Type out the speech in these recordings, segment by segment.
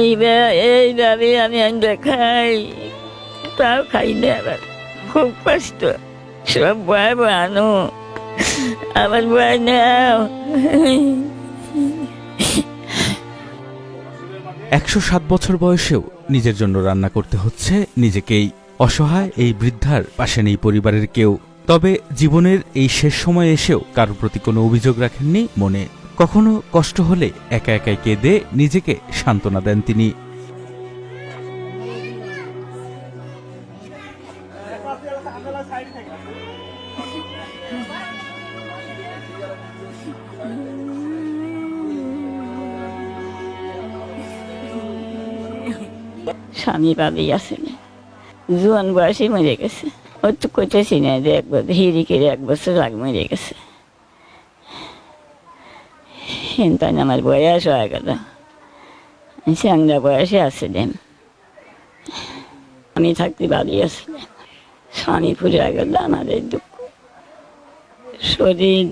এইভাবে আমি আনতে খাই, তাও খাই না। আবার খুব কষ্ট, সব বয় বানো, আবার বয় নাও। 107 বছর বয়সেও নিজের জন্য রান্না করতে হচ্ছে নিজেকেই। অসহায় এই বৃদ্ধার পাশে নেই পরিবারের কেউ। তবে জীবনের এই শেষ সময় এসেও কারোর প্রতি কোনো অভিযোগ রাখেননি মনে। কখনো কষ্ট হলে একা একাই কেঁদে নিজেকে সান্ত্বনা দেন তিনি। স্বামী পাবেই আছে না, জোয়ান বয়সে মরে গেছে। ওর তো করতেছি না যে একবার হিরিকের 1 বছর আগে মরে গেছে। তাই আমার বয়স হয়ে গেল, স্যাংরা বয়সে আসছিলেন। আমি থাকতে বাড়ি আসছিলাম, স্বামী ফুরে গেল। আমাদের দুঃখ, শরীর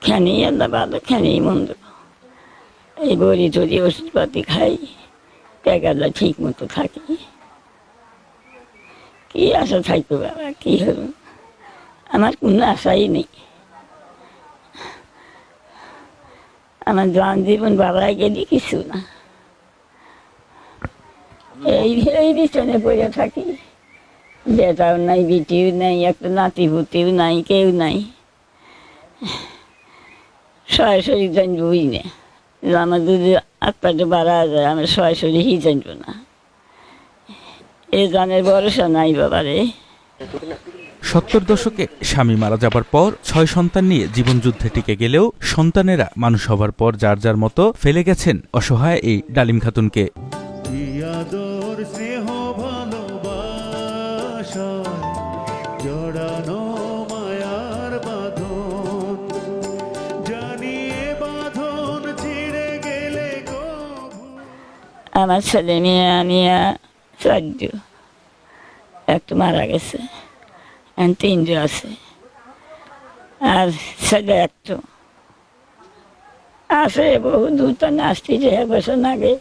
খেনি আল্লাহ ভালো, খেনি মন্দ। এই বড়ি টড়ি ওষুধপাতি খাই, টাকাটা ঠিক মতো থাকে। কি আশা থাকবে বাবা, কি হবে? আমার কোনো আশাই নেই। আমার জোয়ান জীবন বাবাই গেলি কিছু না, এই বিছনে পড়ে থাকি। বেটাও নাই, বিটিও নাই, একটা নাতি পুতিও নাই, কেউ নাই। সরাসরি জানবই না, আমার যদি আত্মাটা বাড়া যায়, আমার সরাসরি হি জানবো না। এ জানের ভরসা নাই বাবারে। 70 দশকে স্বামী মারা যাবার পর 6 সন্তান নিয়ে জীবনযুদ্ধে টিকে গেলেও সন্তানেরা মানুষ হবার পর যার যার মতো ফেলে গেছেন অসহায় এই ডালিম খাতুনকে। আমার ছেলে মেয়ে আনিয়া 4, একটা মারা গেছে, 3 আছে। আর ছেলে একটা আছে, বহু দূর তো আসতে যে 1 বছর আগে,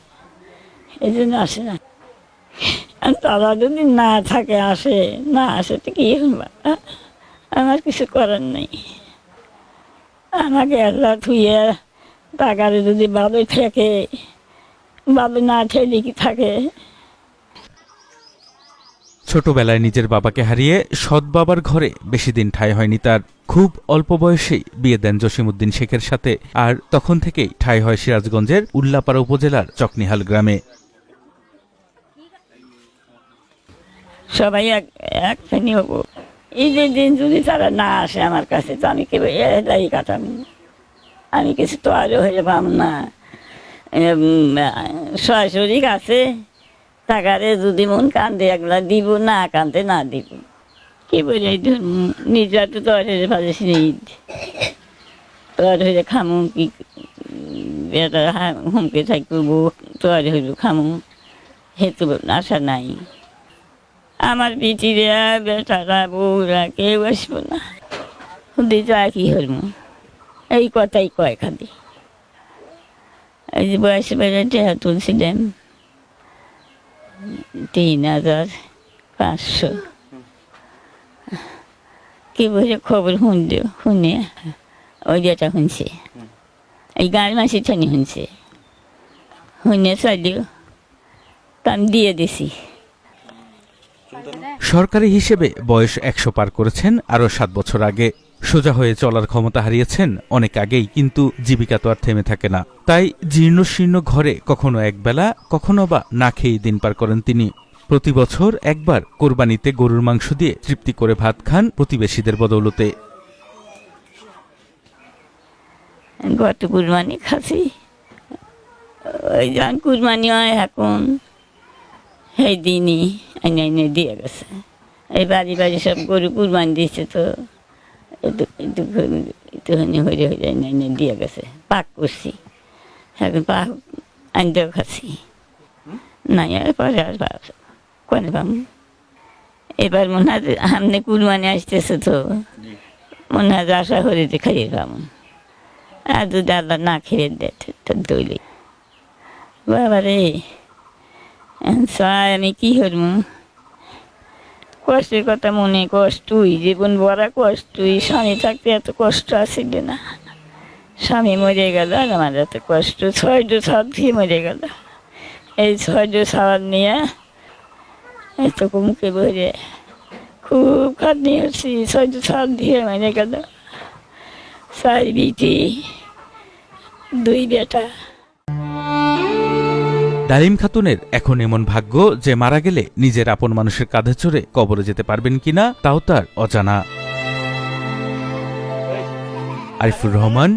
এই জন্য আসে না। তারা যদি না থাকে, আসে না, আসে তো কি আমার কিছু করার নেই। আমাকে আল্লাহ থুয়ে টাকারে যদি ভালোই থাকে, ভালো না ঠেলে কি থাকে। ছোটবেলায় নিজের বাবাকে হারিয়ে সৎ বাবার ঘরে বেশি দিন ঠাঁই হয়নি তার। খুব অল্প বয়সেই বিয়ে দেন জসিমউদ্দিন শেখের সাথে। আর তখন থেকেই ঠাঁই হয় সিরাজগঞ্জের উল্লাপাড়া উপজেলার চকনিহাল গ্রামে। সবাই এক শ্রেণী হবো। ঈদের দিন যদি তারা না আসে আমার কাছে, তো আমি কেবল এলাই কাটাম। আমি কিছু তো আরও হয়ে পাম না। সরাসরি আছে টাকারে যদি মন কান্দে একলা দিব, না কান্দে না দিব। কি বলে নিজের তো তরে ভালোছি ঈদ তরে হইলে খামু, কি বেটা হুমকে থাকবো, তরে হইব খামু, হেতু আশা নাই। আমার পিঠিরা বেটারা বউরা কেউ আসবো না, দিতে কি হইব এই কথাই কয় খালি। এই যে বয়সে বেড়ে টেহা তুলছিলাম 3,500। কি বলে খবর শুনে ওই যেটা শুনছে, এই গাঁর মাসির ঠানি শুনছে, শুনে চাইলেও তা আমি দিয়ে দিছি। সরকারি হিসেবে বয়স 100 পার করেছেন আরও 7 বছর আগে। সোজা হয়ে চলার ক্ষমতা হারিয়েছেন অনেক আগেই, কিন্তু জীবিকা তো আর থেমে থাকে না। তাই জীর্ণশীর্ণ ঘরে কখনো একবেলা, কখনো বা না খেয়ে দিন পার করেন তিনি। প্রতি বছর একবার কোরবানিতে গরুর মাংস দিয়ে তৃপ্তি করে ভাত খান প্রতিবেশীদের বদৌলতে। গত কুরবানি খাসি, ওই যখন কুরবানি হয় এখন সেই দিনই এনে এনে দিয়ে গেছে। এই বাড়ি বাড়ি সব গরু কুরবানি দিচ্ছে, তো একটুখানি হয়ে হয়ে এনে এনে দিয়ে গেছে। পাক করছি, এখন পাক আনতেও খাচ্ছি না, পরে আর কোনে পাম। এবার মনে হয় সামনে কুরবানি আসতেছে, তো মনে হয় আশা করে খাইয়ে পাবো। আর যদি আল্লাহ না খেয়ে দেয় তো দইলে বাবারে চাই আমি কি করবো, কষ্টের কথা মনে কষ্টই, জীবন ভরা কষ্টই। স্বামী থাকতে এত কষ্ট আসছিল না, স্বামী মরে গেল আর আমার এত কষ্ট। 6টা ছাদ দিয়ে মরে গেল, এই 6টা ছাদ নিয়ে এত মুখে ভরে খুব খাটনি হচ্ছি। 6টা ছাদ দিয়ে মরে গেল, 4 বিটি 2 বেটা। ডালিম খাতুনের এখন এমন ভাগ্য যে মারা গেলে নিজের আপন মানুষের কাঁধে চড়ে কবরে যেতে পারবেন কিনা তাও তার অজানা। আরিফুর রহমান,